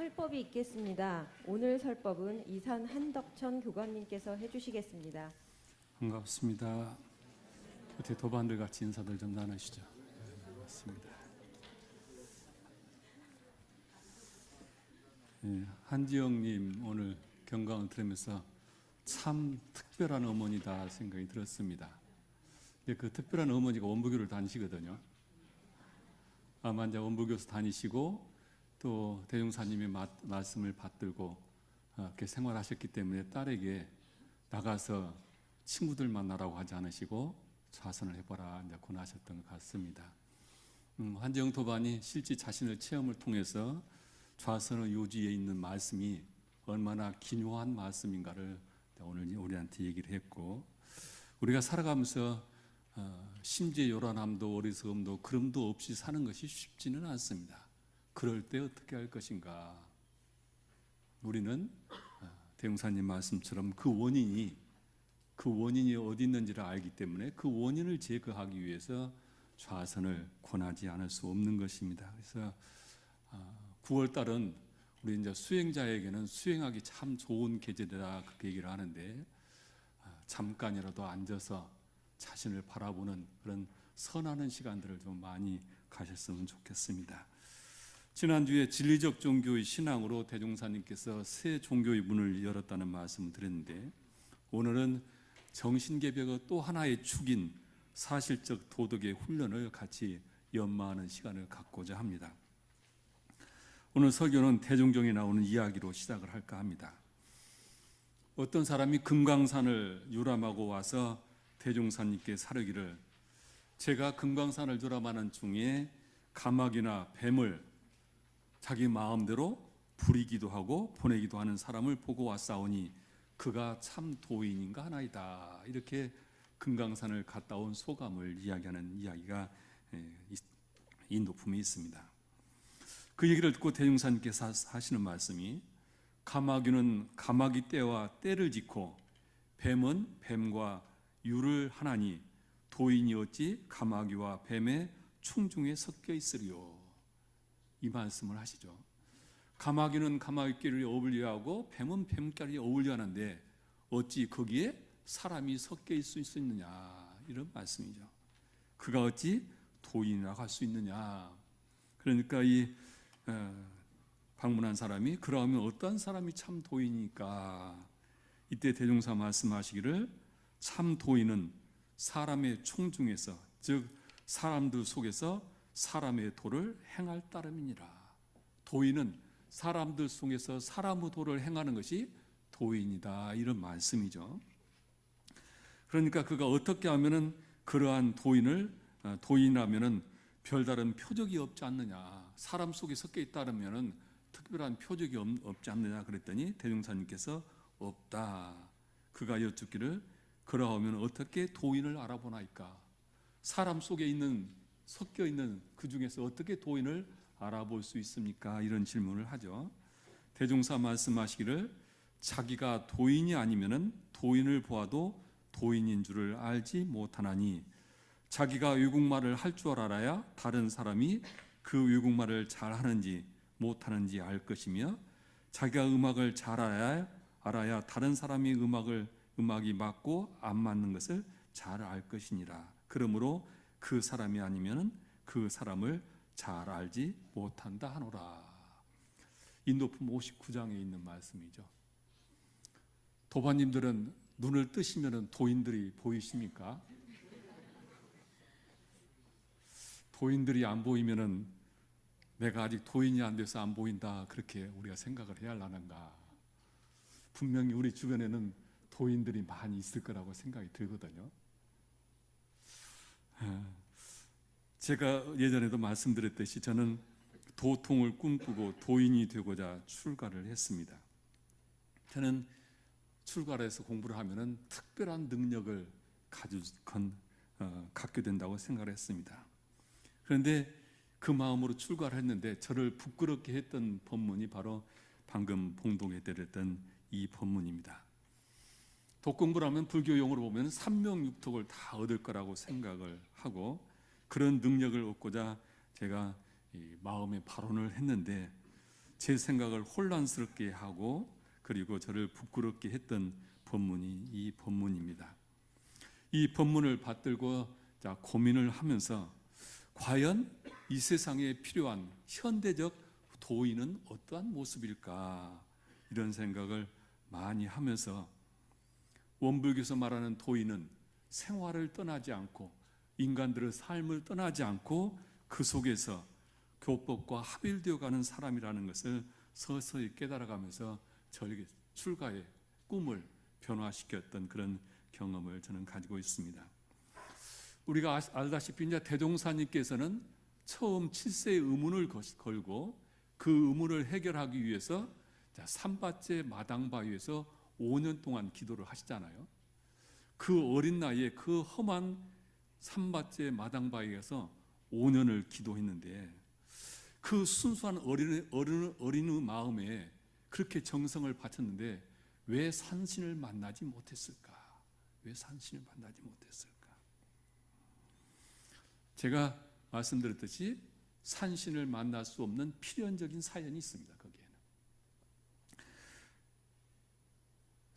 설법이 있겠습니다. 오늘 설법은 이산 한덕천 교감님께서 해주시겠습니다. 반갑습니다. 어떻게 도반들 같이 인사들 좀 나누시죠. 네, 반갑습니다. 네, 한지영님 오늘 경강을 들으면서 참 특별한 어머니다 생각이 들었습니다. 근데 그 특별한 어머니가 원부교를 다니시거든요. 아마 이제 원부교에서 다니시고 또 대종사님의 말씀을 받들고 이렇게 생활하셨기 때문에 딸에게 나가서 친구들 만나라고 하지 않으시고 좌선을 해봐라 이제 권하셨던 것 같습니다. 한지영 도반이 실제 자신의 체험을 통해서 좌선의 요지에 있는 말씀이 얼마나 기묘한 말씀인가를 오늘 우리한테 얘기를 했고, 우리가 살아가면서 심지어 요란함도 어리석음도 그름도 없이 사는 것이 쉽지는 않습니다. 그럴 때 어떻게 할 것인가? 우리는 대종사님 말씀처럼 그 원인이 어디 있는지를 알기 때문에 그 원인을 제거하기 위해서 좌선을 권하지 않을 수 없는 것입니다. 그래서 9월 달은 우리 이제 수행자에게는 수행하기 참 좋은 계절이라 그렇게 얘기를 하는데, 잠깐이라도 앉아서 자신을 바라보는 그런 선하는 시간들을 좀 많이 가셨으면 좋겠습니다. 지난주에 진리적 종교의 신앙으로 대종사님께서 새 종교의 문을 열었다는 말씀을 드렸는데, 오늘은 정신개벽의 또 하나의 축인 사실적 도덕의 훈련을 같이 연마하는 시간을 갖고자 합니다. 오늘 설교는 대종경에 나오는 이야기로 시작을 할까 합니다. 어떤 사람이 금강산을 유람하고 와서 대종사님께 사르기를, 제가 금강산을 유람하는 중에 가마귀나 뱀을 자기 마음대로 부리기도 하고 보내기도 하는 사람을 보고 왔사오니 그가 참 도인인가 하나이다. 이렇게 금강산을 갔다 온 소감을 이야기하는 이야기가 인도품에 있습니다. 그 얘기를 듣고 대종사님께서 하시는 말씀이, 가마귀는 가마귀 떼와 떼를 짓고 뱀은 뱀과 유를 하나니 도인이 어찌 가마귀와 뱀의 충중에 섞여 있으리요. 이 말씀을 하시죠. 가마귀는 가마귀끼리 어울려하고 뱀은 뱀끼리 어울려하는데 어찌 거기에 사람이 섞여 있을 수 있느냐, 이런 말씀이죠. 그가 어찌 도인이라고 할 수 있느냐. 그러니까 이 방문한 사람이, 그러면 어떤 사람이 참 도인이니까? 이때 대종사 말씀하시기를, 참 도인은 사람의 총중에서, 즉 사람들 속에서 사람의 도를 행할 따름이니라. 도인은 사람들 속에서 사람의 도를 행하는 것이 도인이다, 이런 말씀이죠. 그러니까 그가 어떻게 하면은 그러한 도인이라면은 별다른 표적이 없지 않느냐, 사람 속에 섞여 있다면은 특별한 표적이 없지 않느냐 그랬더니 대종사님께서 없다. 그가 여쭙기를, 그러하면 어떻게 도인을 알아보나이까? 사람 속에 섞여 있는 그 중에서 어떻게 도인을 알아볼 수 있습니까? 이런 질문을 하죠. 대종사 말씀하시기를, 자기가 도인이 아니면은 도인을 보아도 도인인 줄을 알지 못하나니, 자기가 외국말을 할 줄 알아야 다른 사람이 그 외국말을 잘하는지 못하는지 알 것이며, 자기가 음악을 잘 알아야 다른 사람이 음악이 맞고 안 맞는 것을 잘 알 것이니라. 그러므로 그 사람이 아니면 그 사람을 잘 알지 못한다 하노라. 인도품 59장에 있는 말씀이죠. 도반님들은 눈을 뜨시면 도인들이 보이십니까? 도인들이 안 보이면은 내가 아직 도인이 안 돼서 안 보인다, 그렇게 우리가 생각을 해야 하는가? 분명히 우리 주변에는 도인들이 많이 있을 거라고 생각이 들거든요. 제가 예전에도 말씀드렸듯이 저는 도통을 꿈꾸고 도인이 되고자 출가를 했습니다. 저는 출가를 해서 공부를 하면은 특별한 능력을 갖게 된다고 생각을 했습니다. 그런데 그 마음으로 출가를 했는데 저를 부끄럽게 했던 법문이 바로 방금 봉독해 드렸던 이 법문입니다. 독공부를 하면 불교 용어로 보면 삼명육톡을 다 얻을 거라고 생각을 하고, 그런 능력을 얻고자 제가 마음의 발언을 했는데, 제 생각을 혼란스럽게 하고 그리고 저를 부끄럽게 했던 본문이 이 본문입니다. 이 본문을 받들고 고민을 하면서 과연 이 세상에 필요한 현대적 도인은 어떠한 모습일까, 이런 생각을 많이 하면서 원불교에서 말하는 도인은 생활을 떠나지 않고 인간들의 삶을 떠나지 않고 그 속에서 교법과 합일되어 가는 사람이라는 것을 서서히 깨달아가면서 저에게 출가의 꿈을 변화시켰던 그런 경험을 저는 가지고 있습니다. 우리가 알다시피 이제 대종사님께서는 처음 7세의 의문을 걸고 그 의문을 해결하기 위해서 삼바째 마당바위에서 5년 동안 기도를 하시잖아요. 그 어린 나이에 그 험한 삼바째 마당바위에서 5년을 기도했는데 그 순수한 어린의 마음에 그렇게 정성을 바쳤는데 왜 산신을 만나지 못했을까? 왜 산신을 만나지 못했을까? 제가 말씀드렸듯이 산신을 만날 수 없는 필연적인 사연이 있습니다. 거기에는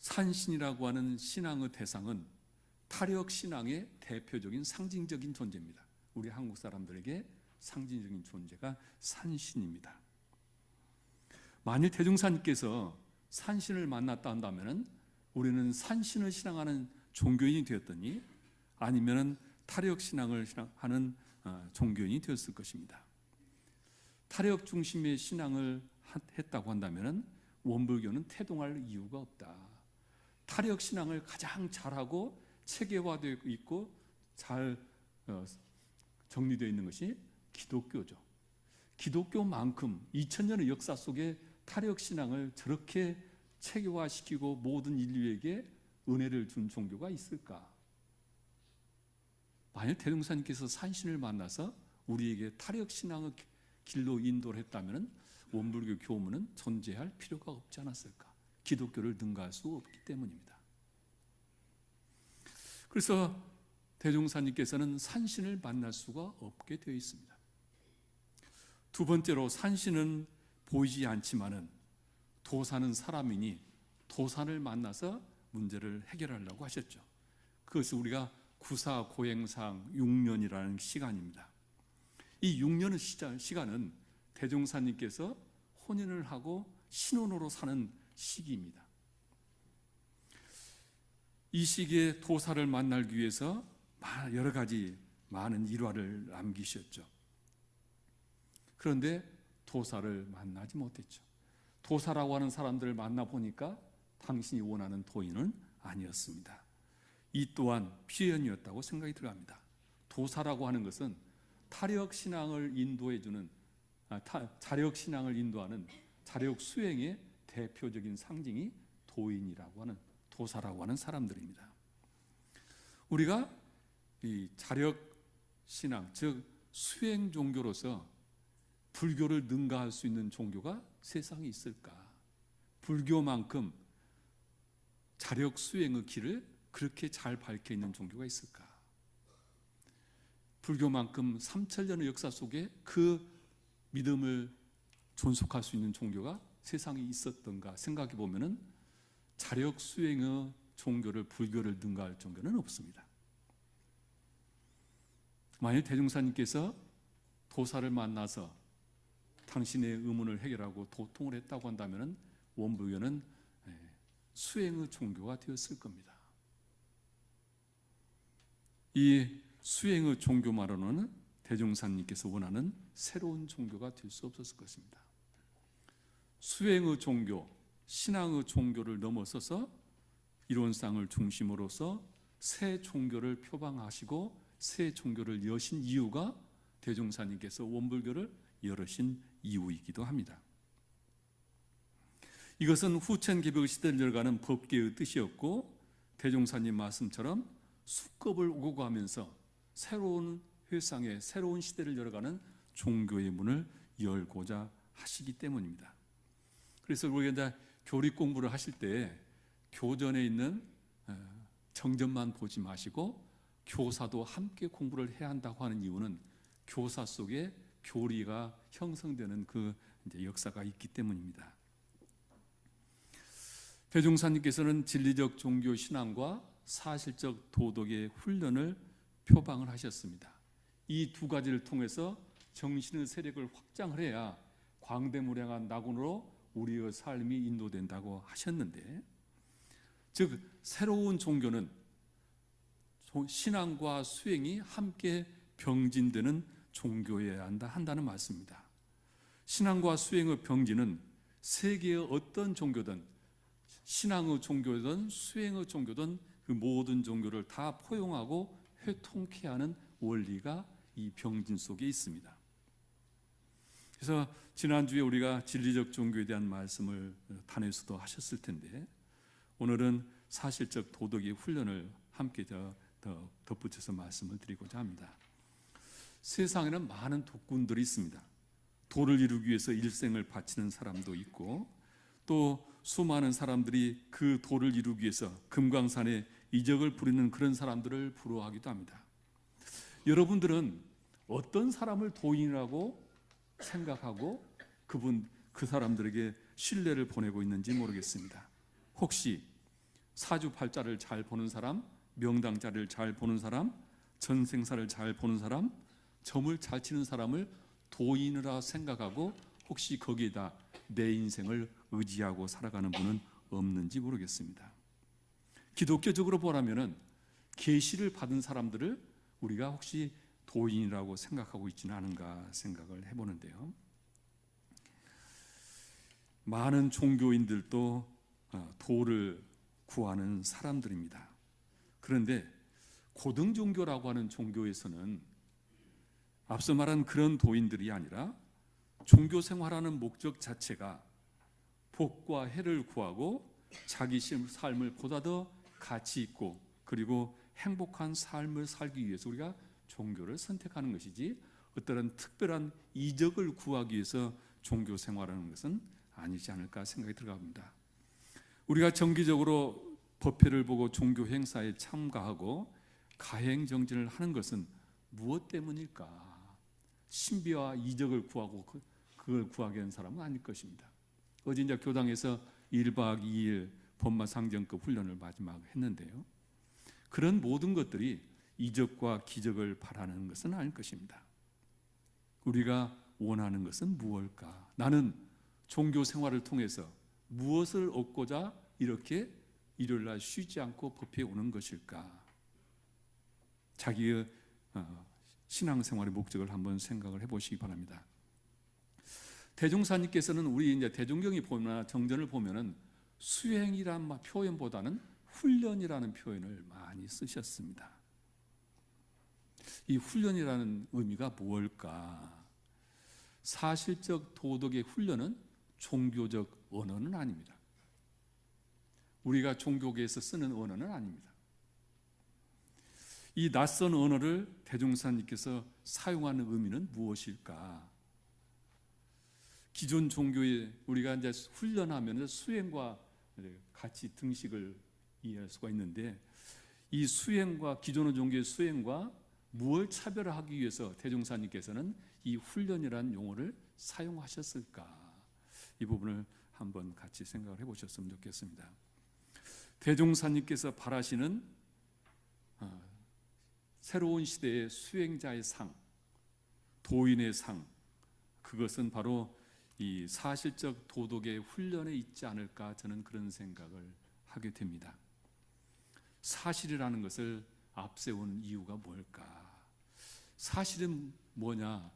산신이라고 하는 신앙의 대상은 타력 신앙의 대표적인 상징적인 존재입니다. 우리 한국 사람들에게 상징적인 존재가 산신입니다. 만일 대종사님께서 산신을 만났다 한다면 우리는 산신을 신앙하는 종교인이 되었더니 아니면 타력 신앙을 하는 종교인이 되었을 것입니다. 타력 중심의 신앙을 했다고 한다면 원불교는 태동할 이유가 없다. 타력 신앙을 가장 잘하고 체계화되어 있고 잘 정리되어 있는 것이 기독교죠. 기독교만큼 2000년의 역사 속에 타력 신앙을 저렇게 체계화시키고 모든 인류에게 은혜를 준 종교가 있을까? 만약 대종사님께서 산신을 만나서 우리에게 타력 신앙의 길로 인도를 했다면 원불교 교문은 존재할 필요가 없지 않았을까? 기독교를 능가할 수 없기 때문입니다. 그래서 대종사님께서는 산신을 만날 수가 없게 되어 있습니다. 두 번째로 산신은 보이지 않지만은 도사는 사람이니 도산을 만나서 문제를 해결하려고 하셨죠. 그것을 우리가 구사고행상 6년이라는 시간입니다. 이 6년의 시간은 대종사님께서 혼인을 하고 신혼으로 사는 시기입니다. 이 시기에 도사를 만나기 위해서 여러 가지 많은 일화를 남기셨죠. 그런데 도사를 만나지 못했죠. 도사라고 하는 사람들을 만나보니까 당신이 원하는 도인은 아니었습니다. 이 또한 피연이었다고 생각이 들어갑니다. 도사라고 하는 것은 타력 신앙을 인도해주는 자력 신앙을 인도하는 자력 수행의 대표적인 상징이 도인이라고 하는 도사라고 하는 사람들입니다. 우리가 이 자력 신앙, 즉 수행 종교로서 불교를 능가할 수 있는 종교가 세상에 있을까? 불교만큼 자력 수행의 길을 그렇게 잘 밝혀 있는 종교가 있을까? 불교만큼 3000년의 역사 속에 그 믿음을 존속할 수 있는 종교가 세상에 있었던가 생각해 보면은 자력 수행의 종교를 불교를 능가할 종교는 없습니다. 만일 대종사님께서 도사를 만나서 당신의 의문을 해결하고 도통을 했다고 한다면 원불교는 수행의 종교가 되었을 겁니다. 이 수행의 종교만으로는 대종사님께서 원하는 새로운 종교가 될 수 없었을 것입니다. 수행의 종교, 신앙의 종교를 넘어서서 이론상을 중심으로서 새 종교를 표방하시고 새 종교를 여신 이유가 대종사님께서 원불교를 열으신 이유이기도 합니다. 이것은 후천개벽 시대를 열어가는 법계의 뜻이었고 대종사님 말씀처럼 수급을 오고 가면서 새로운 회상의 새로운 시대를 열어가는 종교의 문을 열고자 하시기 때문입니다. 그래서 우리가 이제 교리 공부를 하실 때 교전에 있는 정전만 보지 마시고 교사도 함께 공부를 해야 한다고 하는 이유는 교사 속에 교리가 형성되는 그 이제 역사가 있기 때문입니다. 대종사님께서는 진리적 종교 신앙과 사실적 도덕의 훈련을 표방을 하셨습니다. 이 두 가지를 통해서 정신의 세력을 확장을 해야 광대무량한 낙원으로 우리의 삶이 인도된다고 하셨는데, 즉 새로운 종교는 신앙과 수행이 함께 병진되는 종교여야 한다는 말씀입니다. 신앙과 수행의 병진은 세계의 어떤 종교든, 신앙의 종교든 수행의 종교든 그 모든 종교를 다 포용하고 회통케 하는 원리가 이 병진 속에 있습니다. 그래서 지난주에 우리가 진리적 종교에 대한 말씀을 단에서도 하셨을 텐데, 오늘은 사실적 도덕의 훈련을 함께 더 덧붙여서 말씀을 드리고자 합니다. 세상에는 많은 독군들이 있습니다. 도를 이루기 위해서 일생을 바치는 사람도 있고, 또 수많은 사람들이 그 도를 이루기 위해서 금강산에 이적을 부리는 그런 사람들을 부러워하기도 합니다. 여러분들은 어떤 사람을 도인이라고 생각하고 그 사람들에게 신뢰를 보내고 있는지 모르겠습니다. 혹시 사주팔자를 잘 보는 사람, 명당자를 잘 보는 사람, 전생사를 잘 보는 사람, 점을 잘 치는 사람을 도인이라 생각하고 혹시 거기에다 내 인생을 의지하고 살아가는 분은 없는지 모르겠습니다. 기독교적으로 보라면은 계시를 받은 사람들을 우리가 혹시 도인이라고 생각하고 있지는 않은가 생각을 해보는데요. 많은 종교인들도 도를 구하는 사람들입니다. 그런데 고등종교라고 하는 종교에서는 앞서 말한 그런 도인들이 아니라 종교 생활하는 목적 자체가 복과 해를 구하고 자기 삶을 보다 더 가치 있고 그리고 행복한 삶을 살기 위해서 우리가 종교를 선택하는 것이지, 어떤 특별한 이적을 구하기 위해서 종교 생활하는 것은 아니지 않을까 생각이 들어갑니다. 우리가 정기적으로 법회를 보고 종교 행사에 참가하고 가행정진을 하는 것은 무엇 때문일까? 신비와 이적을 구하고 그걸 구하게 한 사람은 아닐 것입니다. 어제 이제 교당에서 1박 2일 법마상정급 훈련을 마지막 했는데요. 그런 모든 것들이 이적과 기적을 바라는 것은 아닐 것입니다. 우리가 원하는 것은 무엇일까? 나는 종교 생활을 통해서 무엇을 얻고자 이렇게 일요일날 쉬지 않고 법회에 오는 것일까? 자기의 신앙생활의 목적을 한번 생각을 해보시기 바랍니다. 대종사님께서는 우리 이제 대종경이 보나 정전을 보면은 수행이란 표현보다는 훈련이라는 표현을 많이 쓰셨습니다. 이 훈련이라는 의미가 무엇일까? 사실적 도덕의 훈련은 종교적 언어는 아닙니다. 우리가 종교계에서 쓰는 언어는 아닙니다. 이 낯선 언어를 대종사님께서 사용하는 의미는 무엇일까? 기존 종교에 우리가 이제 훈련하면 수행과 같이 등식을 이해할 수가 있는데, 이 수행과 기존의 종교의 수행과 무엇을 차별화하기 위해서 대종사님께서는 이 훈련이라는 용어를 사용하셨을까? 이 부분을 한번 같이 생각을 해보셨으면 좋겠습니다. 대종사님께서 바라시는 새로운 시대의 수행자의 상, 도인의 상, 그것은 바로 이 사실적 도덕의 훈련에 있지 않을까, 저는 그런 생각을 하게 됩니다. 사실이라는 것을 앞세운 이유가 뭘까? 사실은 뭐냐?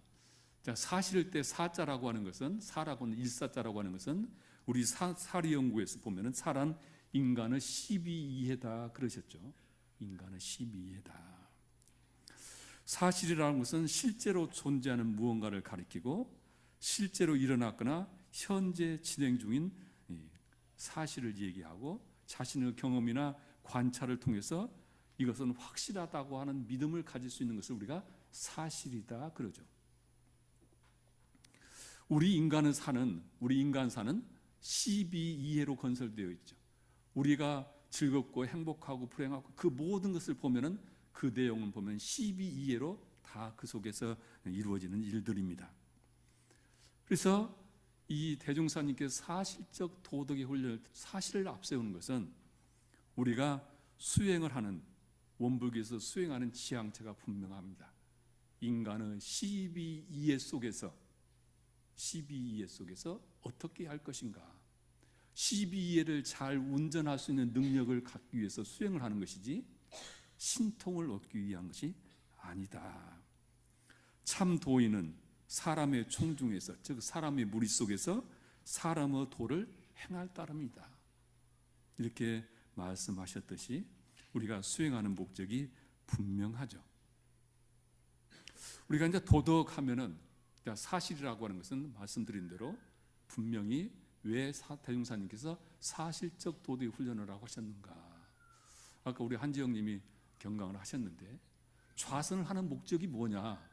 자, 사실일 때 사자라고 하는 것은, 사라고는 일사자라고 하는 것은 우리 사리 연구에서 보면은 사란 인간의 12이해다 그러셨죠. 인간의 12이해다. 사실이라는 것은 실제로 존재하는 무언가를 가리키고 실제로 일어났거나 현재 진행 중인 사실을 얘기하고 자신의 경험이나 관찰을 통해서 이것은 확실하다고 하는 믿음을 가질 수 있는 것을 우리가 사실이다 그러죠. 우리 인간사는 12이해로 건설되어 있죠. 우리가 즐겁고 행복하고 불행하고 그 모든 것을 보면은 그 내용을 보면 12이해로 다 그 속에서 이루어지는 일들입니다. 그래서 이 대종사님께서 사실적 도덕의 훈련을 사실을 앞세우는 것은 우리가 수행을 하는 원불교에서 수행하는 지향체가 분명합니다. 인간은 12이해 속에서 어떻게 할 것인가, 12이해를 잘 운전할 수 있는 능력을 갖기 위해서 수행을 하는 것이지 신통을 얻기 위한 것이 아니다. 참 도인은 사람의 총중에서, 즉 사람의 무리 속에서 사람의 도를 행할 따름이다. 이렇게 말씀하셨듯이 우리가 수행하는 목적이 분명하죠. 우리가 이제 도덕하면은 사실이라고 하는 것은 말씀드린 대로 분명히 왜 대종사님께서 사실적 도덕의 훈련을 하고 하셨는가. 아까 우리 한지영님이 경강을 하셨는데 좌선을 하는 목적이 뭐냐?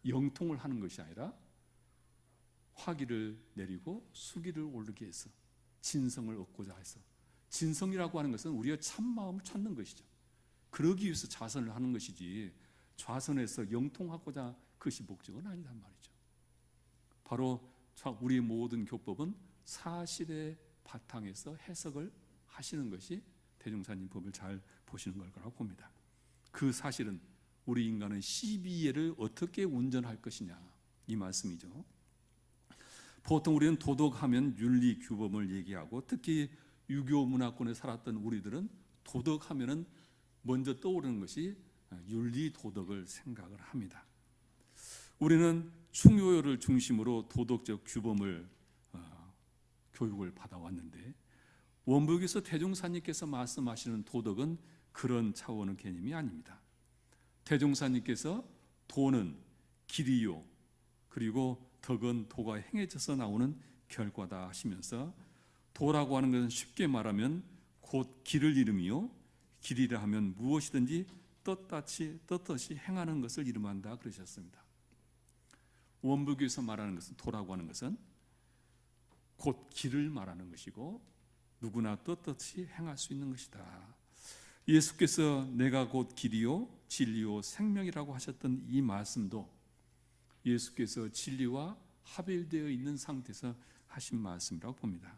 영통을 하는 것이 아니라 화기를 내리고 수기를 오르게 해서 진성을 얻고자 해서, 진성이라고 하는 것은 우리의 참마음을 찾는 것이죠. 그러기 위해서 좌선을 하는 것이지 좌선해서 영통하고자 그것이 목적은 아니란 말이죠. 바로 우리의 모든 교법은 사실의 바탕에서 해석을 하시는 것이 대종사님 법을 잘 보시는 걸 거라고 봅니다. 그 사실은 우리 인간은 12예를 어떻게 운전할 것이냐, 이 말씀이죠. 보통 우리는 도덕하면 윤리 규범을 얘기하고, 특히 유교 문화권에 살았던 우리들은 도덕하면은 먼저 떠오르는 것이 윤리 도덕을 생각을 합니다. 우리는 충효를 중심으로 도덕적 규범을 교육을 받아왔는데, 원불교에서 대종사님께서 말씀하시는 도덕은 그런 차원의 개념이 아닙니다. 대종사님께서 도는 길이요, 그리고 덕은 도가 행해져서 나오는 결과다 하시면서, 도라고 하는 것은 쉽게 말하면 곧 길을 이름이요, 길이라 하면 무엇이든지 떳떳이 행하는 것을 이름한다 그러셨습니다. 원불교에서 말하는 것은, 도라고 하는 것은 곧 길을 말하는 것이고 누구나 떳떳이 행할 수 있는 것이다. 예수께서 내가 곧 길이요 진리요 생명이라고 하셨던 이 말씀도 예수께서 진리와 합일되어 있는 상태에서 하신 말씀이라고 봅니다.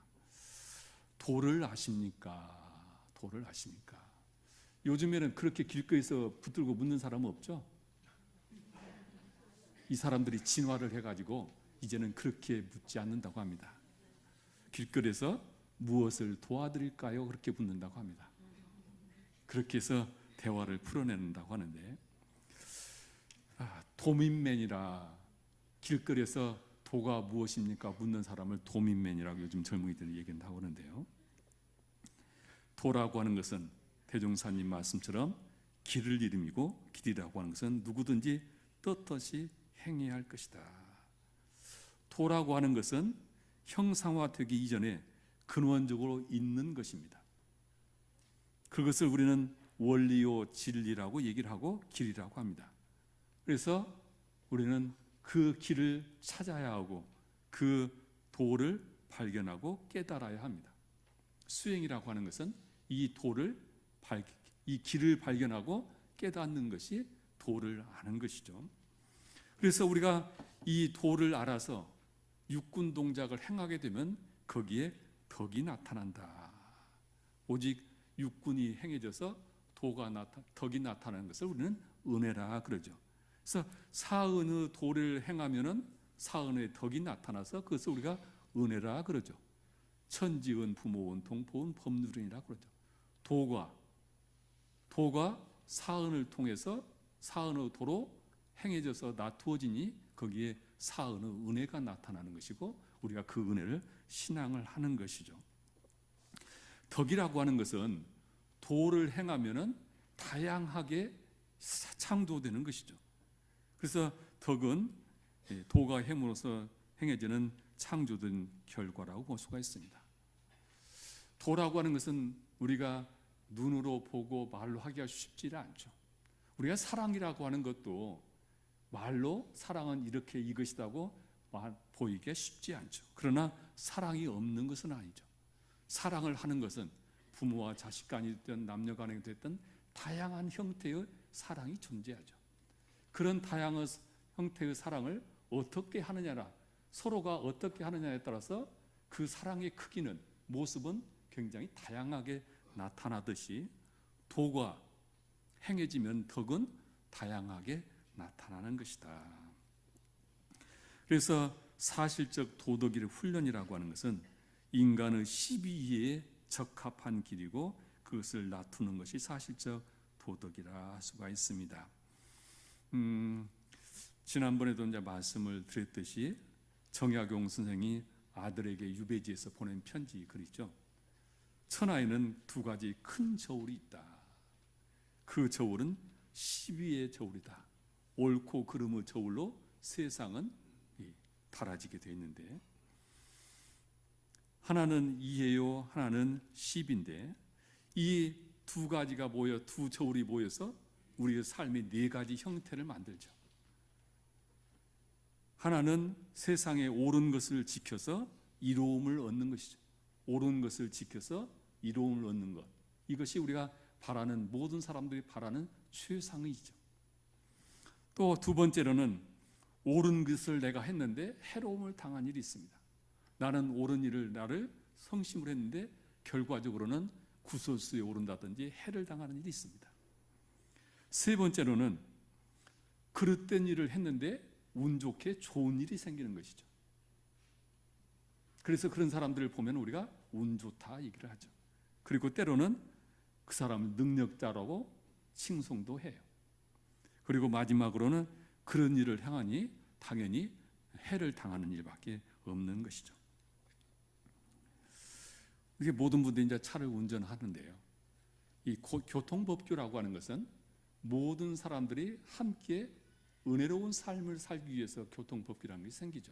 도를 아십니까? 도를 아십니까? 요즘에는 그렇게 길거리에서 붙들고 묻는 사람은 없죠? 이 사람들이 진화를 해가지고 이제는 그렇게 묻지 않는다고 합니다. 길거리에서 무엇을 도와드릴까요? 그렇게 묻는다고 합니다. 그렇게 해서 대화를 풀어낸다고 하는데, 도민맨이라, 길거리에서 도가 무엇입니까? 묻는 사람을 도민맨이라고 요즘 젊은이들이 얘기를 하고 하는데요. 도라고 하는 것은 대종사님 말씀처럼 길을 이름이고, 길이라고 하는 것은 누구든지 떳떳이 행해야 할 것이다. 도라고 하는 것은 형상화되기 이전에 근원적으로 있는 것입니다. 그것을 우리는 원리요 진리라고 얘기를 하고 길이라고 합니다. 그래서 우리는 그 길을 찾아야 하고 그 도를 발견하고 깨달아야 합니다. 수행이라고 하는 것은 이 길을 발견하고 깨닫는 것이 도를 아는 것이죠. 그래서 우리가 이 도를 알아서 육군 동작을 행하게 되면 거기에 덕이 나타난다. 오직 육군이 행해져서 덕이 나타나는 것을 우리는 은혜라 그러죠. 그래서 사은의 도를 행하면은 사은의 덕이 나타나서 그것을 우리가 은혜라 그러죠. 천지은 부모은 동포은 법률이라 그러죠. 도가 사은을 통해서 사은의 도로 행해져서 나투어지니 거기에 사은의 은혜가 나타나는 것이고 우리가 그 은혜를 신앙을 하는 것이죠. 덕이라고 하는 것은 도를 행하면은 다양하게 창조되는 것이죠. 그래서 덕은 도가 행으로서 행해지는 창조된 결과라고 볼 수가 있습니다. 도라고 하는 것은 우리가 눈으로 보고 말로 하기가 쉽지 않죠. 우리가 사랑이라고 하는 것도 말로 사랑은 이렇게 이것이라고 보이기가 쉽지 않죠. 그러나 사랑이 없는 것은 아니죠. 사랑을 하는 것은 부모와 자식 간이 됐든 남녀 간이 됐든 다양한 형태의 사랑이 존재하죠. 그런 다양한 형태의 사랑을 어떻게 하느냐라 서로가 어떻게 하느냐에 따라서 그 사랑의 크기는, 모습은 굉장히 다양하게 나타나듯이 도가 행해지면 덕은 다양하게 나타나는 것이다. 그래서 사실적 도덕의 훈련이라고 하는 것은 인간의 시비에 적합한 길이고 그것을 나누는 것이 사실적 도덕이라 할 수가 있습니다. 지난번에도 이제 말씀을 드렸듯이 정약용 선생이 아들에게 유배지에서 보낸 편지 글 있죠. 천하에는 두 가지 큰 저울이 있다. 그 저울은 시비의 저울이다. 옳고 그름의 저울로 세상은 달아지게 되어 있는데, 하나는 이해요, 하나는 시비인데, 이 두 가지가 모여, 두 저울이 모여서 우리의 삶의 네 가지 형태를 만들죠. 하나는 세상에 옳은 것을 지켜서 이로움을 얻는 것이죠. 옳은 것을 지켜서 이로움을 얻는 것, 이것이 우리가 바라는, 모든 사람들이 바라는 최상의이죠. 또 두 번째로는 옳은 것을 내가 했는데 해로움을 당한 일이 있습니다. 나는 옳은 일을, 나를 성심을 했는데 결과적으로는 구설수에 오른다든지 해를 당하는 일이 있습니다. 세 번째로는 그릇된 일을 했는데 운 좋게 좋은 일이 생기는 것이죠. 그래서 그런 사람들을 보면 우리가 운 좋다 얘기를 하죠. 그리고 때로는 그 사람은 능력자라고 칭송도 해요. 그리고 마지막으로는 그런 일을 행하니 당연히 해를 당하는 일밖에 없는 것이죠. 이게 모든 분들이 이제 차를 운전하는데요, 이 교통법규라고 하는 것은 모든 사람들이 함께 은혜로운 삶을 살기 위해서 교통법규라는 것이 생기죠.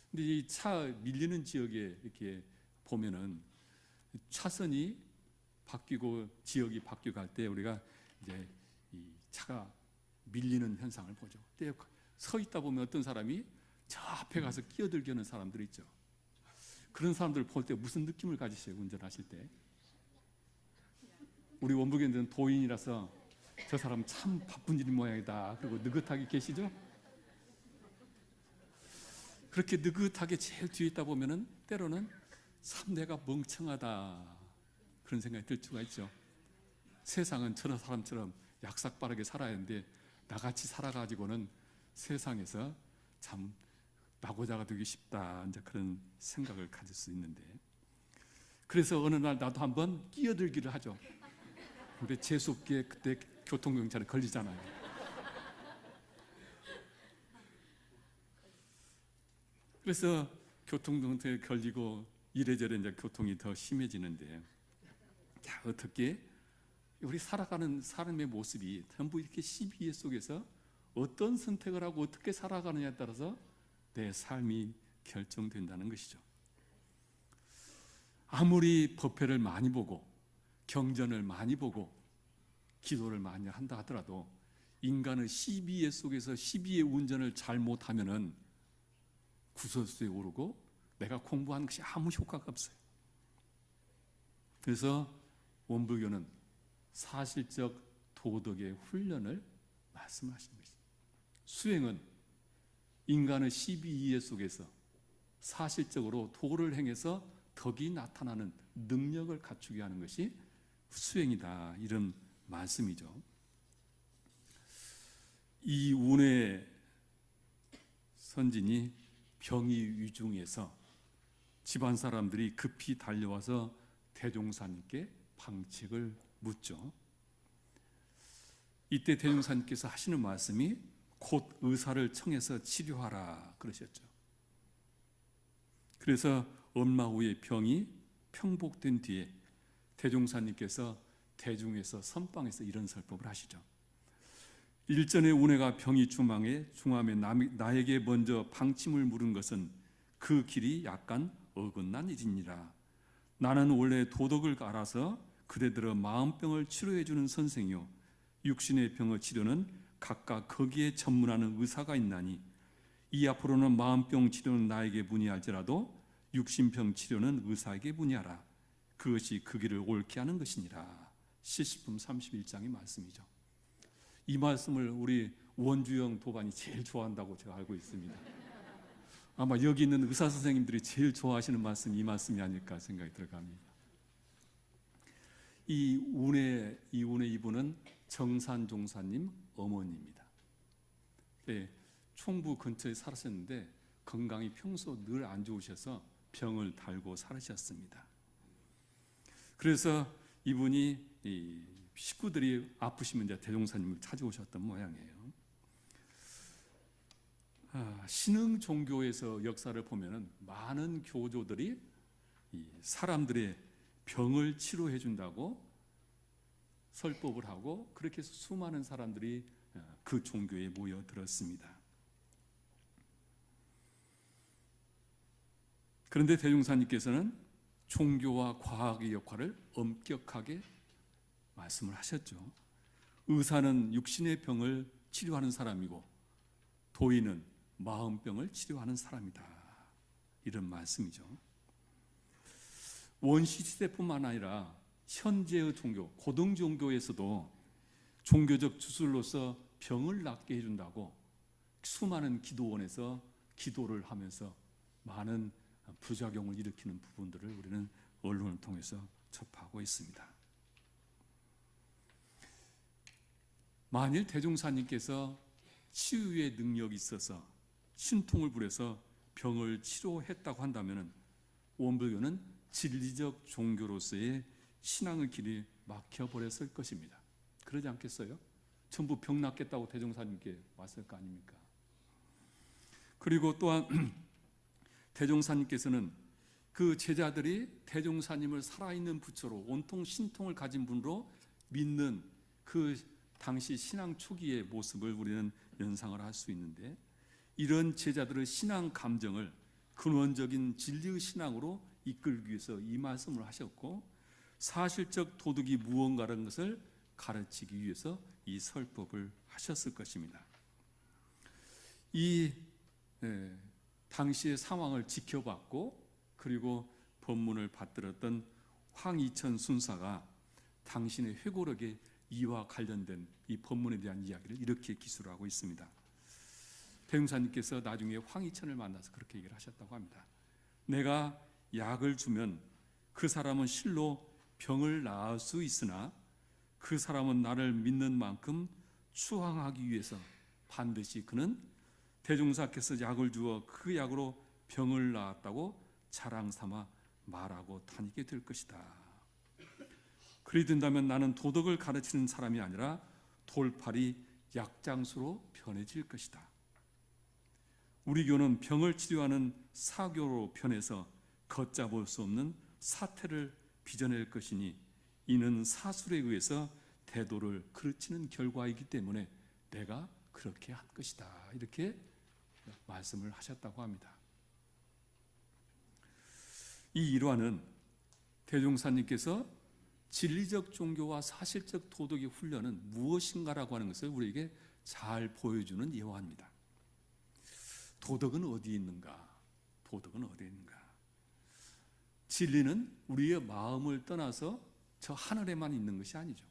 근데 이 차 밀리는 지역에 이렇게 보면은 차선이 바뀌고 지역이 바뀌고 할 때 우리가 이제 이 차가 밀리는 현상을 보죠. 그때 서 있다 보면 어떤 사람이 저 앞에 가서 끼어들게 하는 사람들이 있죠. 그런 사람들 볼 때 무슨 느낌을 가지세요, 운전하실 때? 우리 원북인들은 도인이라서 저 사람 참 바쁜 일인 모양이다, 그리고 느긋하게 계시죠? 그렇게 느긋하게 제일 뒤에 있다 보면은 때로는 참 내가 멍청하다 그런 생각이 들 수가 있죠. 세상은 저런 사람처럼 약삭빠르게 살아야 하는데 나같이 살아가지고는 세상에서 참 나고자가 되기 쉽다, 이제 그런 생각을 가질 수 있는데, 그래서 어느 날 나도 한번 끼어들기를 하죠. 근데 재수없게 그때 교통경찰에 걸리잖아요. 그래서 교통경찰에 걸리고 이래저래 이제 교통이 더 심해지는데, 자, 어떻게 우리 살아가는 사람의 모습이 전부 이렇게 시비에 속에서 어떤 선택을 하고 어떻게 살아가느냐에 따라서 내 삶이 결정된다는 것이죠. 아무리 법회를 많이 보고 경전을 많이 보고 기도를 많이 한다 하더라도 인간의 시비에 속에서 시비의 운전을 잘못하면은 구설수에 오르고 내가 공부한 것이 아무 효과가 없어요. 그래서 원불교는 사실적 도덕의 훈련을 말씀하시는 것입니다. 수행은 인간의 시비이해 속에서 사실적으로 도를 행해서 덕이 나타나는 능력을 갖추게 하는 것이 수행이다, 이런 말씀이죠. 이운의 선진이 병이 위중해서 집안 사람들이 급히 달려와서 대종사님께 방책을 묻죠. 이때 대종사님께서 하시는 말씀이 곧 의사를 청해서 치료하라 그러셨죠. 그래서 얼마 후에 병이 평복된 뒤에 대종사님께서 대중에서 선방에서 이런 설법을 하시죠. 일전에 운해가 병이 중함에 나에게 먼저 방침을 물은 것은 그 길이 약간 어긋난 일이니라. 나는 원래 도덕을 알아서 그대들의 마음병을 치료해 주는 선생이요, 육신의 병의 치료는 각각 거기에 전문하는 의사가 있나니 이 앞으로는 마음병 치료는 나에게 문의할지라도 육신병 치료는 의사에게 문의하라. 그것이 그 길을 옳게 하는 것이니라. 시식품 31장의 말씀이죠. 이 말씀을 우리 원주영 도반이 제일 좋아한다고 제가 알고 있습니다. 아마 여기 있는 의사 선생님들이 제일 좋아하시는 말씀이 이 말씀이 아닐까 생각이 들어갑니다. 이 운의 이분은 정산 종사님 어머니입니다. 네, 총부 근처에 살았었는데 건강이 평소 늘 안 좋으셔서 병을 달고 살으셨습니다. 그래서 이분이 이 식구들이 아프시면 이제 대종사님을 찾아오셨던 모양이에요. 신흥 종교에서 역사를 보면은 많은 교조들이 이 사람들의 병을 치료해 준다고 설법을 하고 그렇게 해서 수많은 사람들이 그 종교에 모여들었습니다. 그런데 대종사님께서는 종교와 과학의 역할을 엄격하게 말씀을 하셨죠. 의사는 육신의 병을 치료하는 사람이고 도인은 마음병을 치료하는 사람이다. 이런 말씀이죠. 원시시대뿐만 아니라 현재의 종교, 고등 종교에서도 종교적 주술로서 병을 낫게 해준다고 수많은 기도원에서 기도를 하면서 많은 부작용을 일으키는 부분들을 우리는 언론을 통해서 접하고 있습니다. 만일 대종사님께서 치유의 능력이 있어서 신통을 부려서 병을 치료했다고 한다면 원불교는 진리적 종교로서의 신앙의 길이 막혀버렸을 것입니다. 그러지 않겠어요? 전부 병 낫겠다고 대종사님께 왔을 거 아닙니까? 그리고 또한 대종사님께서는 그 제자들이 대종사님을 살아있는 부처로 온통 신통을 가진 분으로 믿는 그 당시 신앙 초기의 모습을 우리는 연상을 할 수 있는데, 이런 제자들의 신앙 감정을 근원적인 진리의 신앙으로 이끌기 위해서 이 말씀을 하셨고, 사실적 도덕이 무언가라는 것을 가르치기 위해서 이 설법을 하셨을 것입니다. 이 당시의 상황을 지켜봤고 그리고 법문을 받들었던 황이천 순사가 당신의 회고록에 이와 관련된 이 법문에 대한 이야기를 이렇게 기술하고 있습니다. 대종사님께서 나중에 황이천을 만나서 그렇게 얘기를 하셨다고 합니다. 내가 약을 주면 그 사람은 실로 병을 나을 수 있으나 그 사람은 나를 믿는 만큼 추앙하기 위해서 반드시 그는 대종사께서 약을 주어 그 약으로 병을 나았다고 자랑 삼아 말하고 다니게 될 것이다. 그리 된다면 나는 도덕을 가르치는 사람이 아니라 돌팔이 약장수로 변해질 것이다. 우리 교는 병을 치료하는 사교로 변해서 걷잡을 수 없는 사태를 빚어낼 것이니 이는 사술에 의해서 대도를 그르치는 결과이기 때문에 내가 그렇게 할 것이다. 이렇게 말씀을 하셨다고 합니다. 이 일화는 대종사님께서 진리적 종교와 사실적 도덕의 훈련은 무엇인가라고 하는 것을 우리에게 잘 보여주는 예화입니다. 도덕은 어디에 있는가? 도덕은 어디에 있는가? 진리는 우리의 마음을 떠나서 저 하늘에만 있는 것이 아니죠.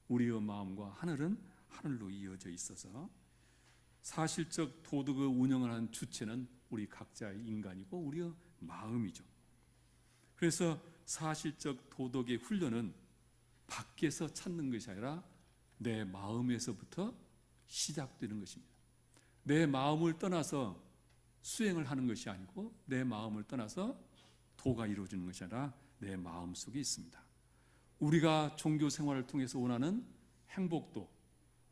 우리의 마음과 하늘은 하늘로 이어져 있어서 사실적 도덕을 운영을 하는 주체는 우리 각자의 인간이고 우리의 마음이죠. 그래서 사실적 도덕의 훈련은 밖에서 찾는 것이 아니라 내 마음에서부터 시작되는 것입니다. 내 마음을 떠나서 수행을 하는 것이 아니고 내 마음을 떠나서 도가 이루어지는 것이 아니라 내 마음 속에 있습니다. 우리가 종교 생활을 통해서 원하는 행복도,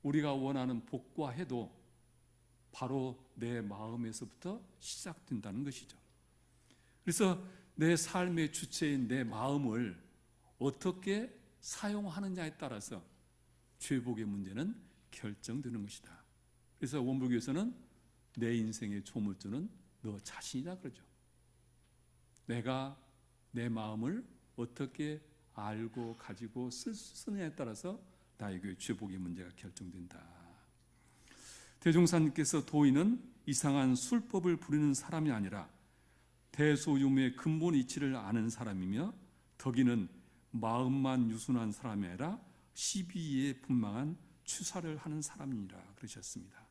우리가 원하는 복과 해도 바로 내 마음에서부터 시작된다는 것이죠. 그래서 내 삶의 주체인 내 마음을 어떻게 사용하느냐에 따라서 죄복의 문제는 결정되는 것이다. 그래서 원불교에서는 내 인생의 조물주는 너 자신이다 그러죠. 내가 내 마음을 어떻게 알고 가지고 쓰느냐에 따라서 나에게 죄복의 문제가 결정된다. 대종사님께서 도인은 이상한 술법을 부리는 사람이 아니라 대소유무의 근본 이치를 아는 사람이며 덕이는 마음만 유순한 사람이 아니라 시비에 분망한 추사를 하는 사람이라 그러셨습니다.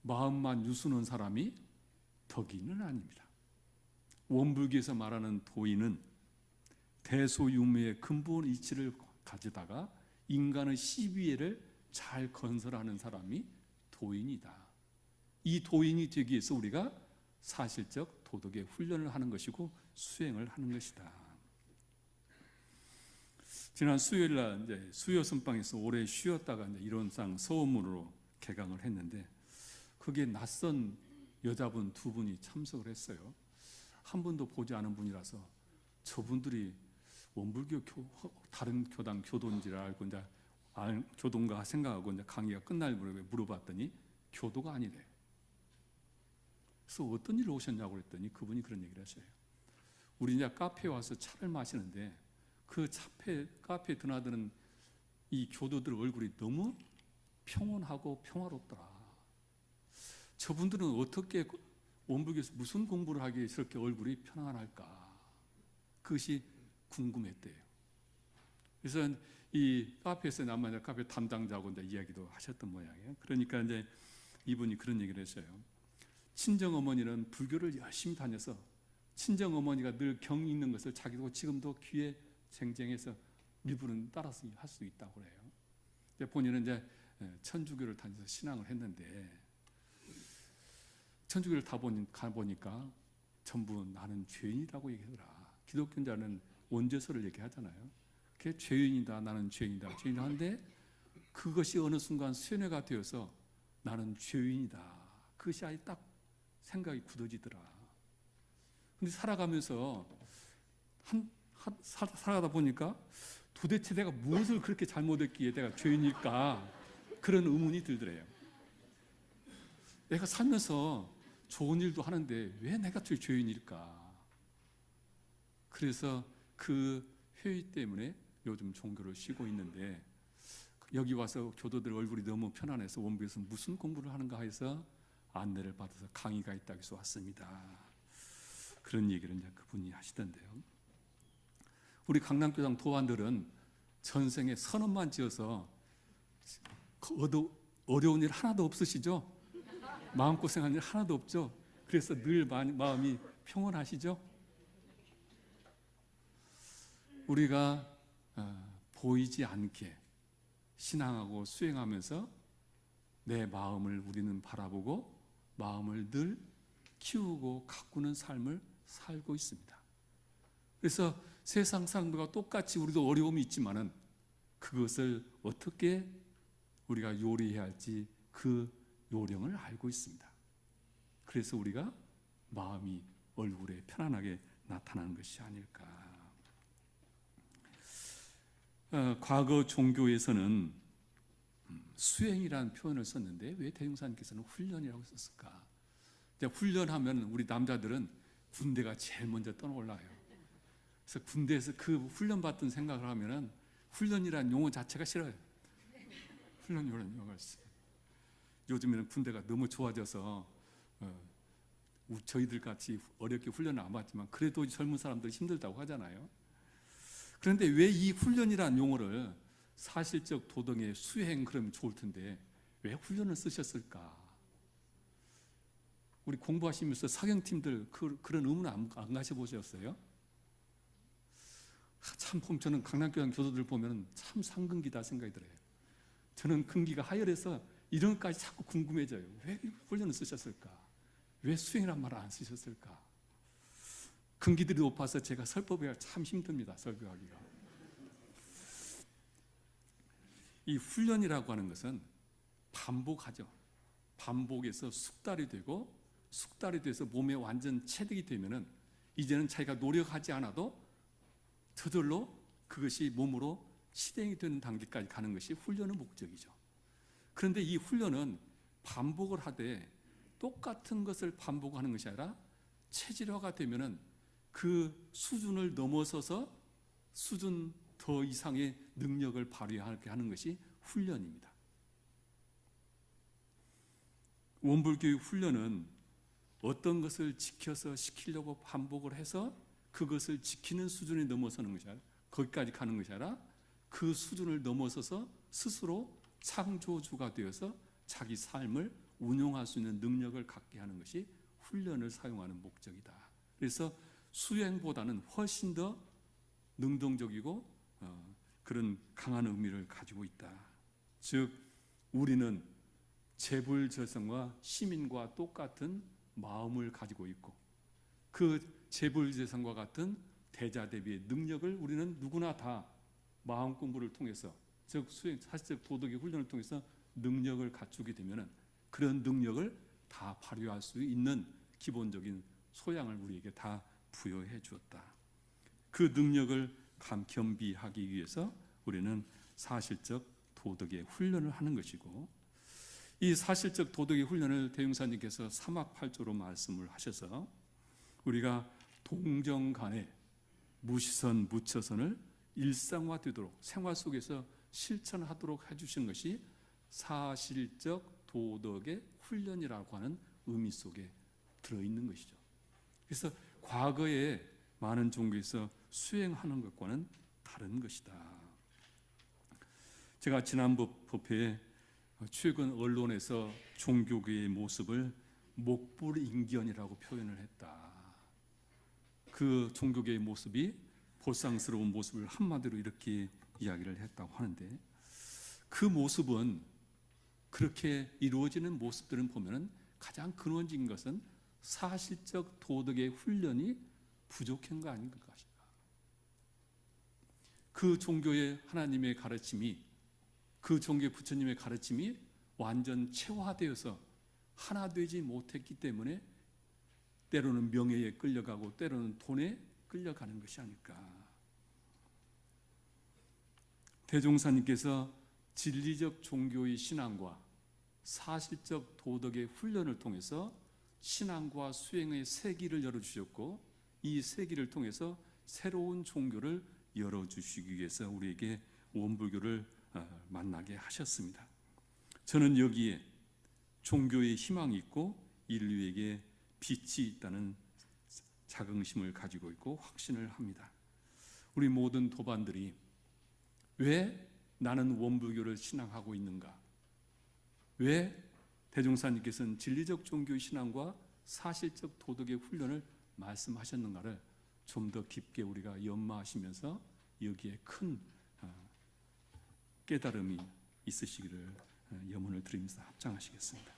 마음만 유수는 사람이 덕인은 아닙니다. 원불교에서 말하는 도인은 대소유무의 근본 이치를 가지다가 인간의 시비애를 잘 건설하는 사람이 도인이다. 이 도인이 되기 위해서 우리가 사실적 도덕의 훈련을 하는 것이고 수행을 하는 것이다. 지난 수요일 날 이제 수요 선방에서 오래 쉬었다가 이제 이론상 서원문으로 개강을 했는데 거기에 낯선 여자분 두 분이 참석을 했어요. 한 번도 보지 않은 분이라서 저분들이 원불교 다른 교당 교도인지를 알고 이제 교도인가 생각하고 이제 강의가 끝날 무렵에 물어봤더니 교도가 아니래. 그래서 어떤 일로 오셨냐고 그랬더니 그분이 그런 얘기를 하셔요. 우리 이제 카페에 와서 차를 마시는데 그 카페에 드나드는 이 교도들 얼굴이 너무 평온하고 평화롭더라. 저분들은 어떻게 원불교에서 무슨 공부를 하기에 저렇게 얼굴이 편안할까? 그것이 궁금했대요. 그래서 이 카페에서 남만 카페 담당자하고 이제 이야기도 하셨던 모양이에요. 그러니까 이제 이분이 그런 얘기를 했어요. 친정 어머니는 불교를 열심히 다녀서 친정 어머니가 늘 경 있는 것을 자기도 지금도 귀에 쟁쟁해서 일부는 따라서 할 수 있다고 그래요. 본인은 이제 천주교를 다녀서 신앙을 했는데 천주교를 가보니까 전부 나는 죄인이라고 얘기하더라. 기독교자는 원죄서를 얘기하잖아요. 그게 죄인이다, 나는 죄인이다, 죄인이다 하는데 그것이 어느 순간 쇠뇌가 되어서 나는 죄인이다. 그것이 아예 딱 생각이 굳어지더라. 근데 살아가면서 살아가다 보니까 도대체 내가 무엇을 그렇게 잘못했기에 내가 죄인일까? 그런 의문이 들더래요. 내가 살면서 좋은 일도 하는데 왜 내가 죄인일까? 그래서 그 회의 때문에 요즘 종교를 쉬고 있는데 여기 와서 교도들 얼굴이 너무 편안해서 원부에서 무슨 공부를 하는가 해서 안내를 받아서 강의가 있다고 해서 왔습니다. 그런 얘기를 이제 그분이 하시던데요. 우리 강남교당 도안들은 전생에 선언만 지어서 어려운 일 하나도 없으시죠? 마음고생한 일 하나도 없죠? 그래서 늘 마음이 평온하시죠? 우리가 보이지 않게 신앙하고 수행하면서 내 마음을 우리는 바라보고 마음을 늘 키우고 가꾸는 삶을 살고 있습니다. 그래서 세상 사람들과 똑같이 우리도 어려움이 있지만은 그것을 어떻게 우리가 요리해야 할지 그 요령을 알고 있습니다. 그래서 우리가 마음이 얼굴에 편안하게 나타나는 것이 아닐까. 과거 종교에서는 수행이라는 표현을 썼는데 왜 대종사님께서는 훈련이라고 썼을까? 훈련하면 우리 남자들은 군대가 제일 먼저 떠올라요. 그래서 군대에서 그 훈련받던 생각을 하면은 훈련이라는 용어 자체가 싫어요. 훈련이라는 용어가 있어요. 요즘에는 군대가 너무 좋아져서 저희들 같이 어렵게 훈련을 안 받지만 그래도 젊은 사람들이 힘들다고 하잖아요. 그런데 왜 이 훈련이라는 용어를 사실적 도덕의 수행 그러면 좋을 텐데 왜 훈련을 쓰셨을까? 우리 공부하시면서 사경팀들 그런 의문 안 가셔보셨어요? 참 저는 강남교당 교도들 보면 참 상근기다 생각이 들어요. 저는 근기가 하열해서 이런 것까지 자꾸 궁금해져요. 왜 훈련을 쓰셨을까? 왜 수행이란 말을 안 쓰셨을까? 근기들이 높아서 제가 설법하기가 참 힘듭니다. 설교하기가. 이 훈련이라고 하는 것은 반복하죠. 반복해서 숙달이 되고 숙달이 돼서 몸에 완전 체득이 되면은 이제는 자기가 노력하지 않아도 저절로 그것이 몸으로 실행이 되는 단계까지 가는 것이 훈련의 목적이죠. 그런데 이 훈련은 반복을 하되 똑같은 것을 반복하는 것이 아니라 체질화가 되면은 그 수준을 넘어서서 수준 더 이상의 능력을 발휘하게 하는 것이 훈련입니다. 원불교의 훈련은 어떤 것을 지켜서 시키려고 반복을 해서 그것을 지키는 수준에 넘어서는 것이 아니라 거기까지 가는 것이 아니라 그 수준을 넘어서서 스스로 창조주가 되어서 자기 삶을 운용할 수 있는 능력을 갖게 하는 것이 훈련을 사용하는 목적이다. 그래서 수행보다는 훨씬 더 능동적이고 그런 강한 의미를 가지고 있다. 즉 우리는 재불재성과 시민과 똑같은 마음을 가지고 있고 그 재불재성과 같은 대자대비의 능력을 우리는 누구나 다 마음 공부를 통해서 즉 수행 사실적 도덕의 훈련을 통해서 능력을 갖추게 되면은 그런 능력을 다 발휘할 수 있는 기본적인 소양을 우리에게 다 부여해 주었다. 그 능력을 겸비하기 위해서 우리는 사실적 도덕의 훈련을 하는 것이고 이 사실적 도덕의 훈련을 대흥사님께서 사막팔조로 말씀을 하셔서 우리가 동정 간에 무시선 무처선을 일상화되도록 생활 속에서 실천하도록 해주신 것이 사실적 도덕의 훈련이라고 하는 의미 속에 들어있는 것이죠. 그래서 과거에 많은 종교에서 수행하는 것과는 다른 것이다. 제가 지난 법회에 최근 언론에서 종교계의 모습을 목불인견이라고 표현을 했다. 그 종교계의 모습이 보상스러운 모습을 한마디로 이렇게 이야기를 했다고 하는데 그 모습은 그렇게 이루어지는 모습들을 보면 가장 근원적인 것은 사실적 도덕의 훈련이 부족한 거 아닌 것인가. 그 종교의 하나님의 가르침이 그 종교의 부처님의 가르침이 완전 체화되어서 하나 되지 못했기 때문에 때로는 명예에 끌려가고 때로는 돈에 끌려가는 것이 아닐까. 대종사님께서 진리적 종교의 신앙과 사실적 도덕의 훈련을 통해서 신앙과 수행의 세기를 열어주셨고 이 세기를 통해서 새로운 종교를 열어주시기 위해서 우리에게 원불교를 만나게 하셨습니다. 저는 여기에 종교의 희망이 있고 인류에게 빛이 있다는 자긍심을 가지고 있고 확신을 합니다. 우리 모든 도반들이 왜 나는 원불교를 신앙하고 있는가? 왜 대종사님께서는 진리적 종교의 신앙과 사실적 도덕의 훈련을 말씀하셨는가를 좀 더 깊게 우리가 연마하시면서 여기에 큰 깨달음이 있으시기를 염원을 드리면서 합장하시겠습니다.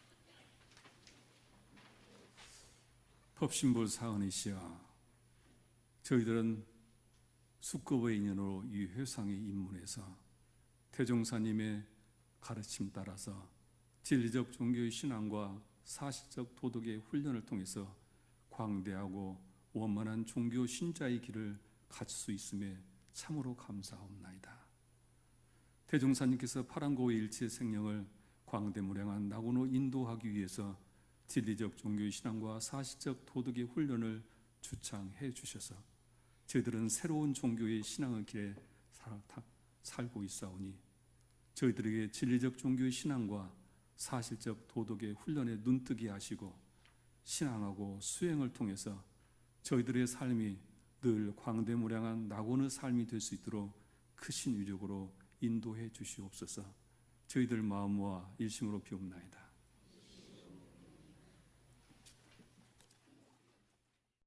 법신불 사은이시여, 저희들은 수급의 인연으로 이 회상에 입문해서 대종사님의 가르침 따라서 진리적 종교의 신앙과 사실적 도덕의 훈련을 통해서 광대하고 원만한 종교 신자의 길을 갖출 수 있음에 참으로 감사하옵나이다. 대종사님께서 파랑고의 일체 생명을 광대무량한 낙원으로 인도하기 위해서 진리적 종교의 신앙과 사실적 도덕의 훈련을 주창해 주셔서 저희들은 새로운 종교의 신앙의 길에 살고 있사오니 저희들에게 진리적 종교의 신앙과 사실적 도덕의 훈련에 눈뜨게 하시고 신앙하고 수행을 통해서 저희들의 삶이 늘 광대무량한 낙원의 삶이 될 수 있도록 크신 위력으로 인도해 주시옵소서. 저희들 마음과 일심으로 비옵나이다.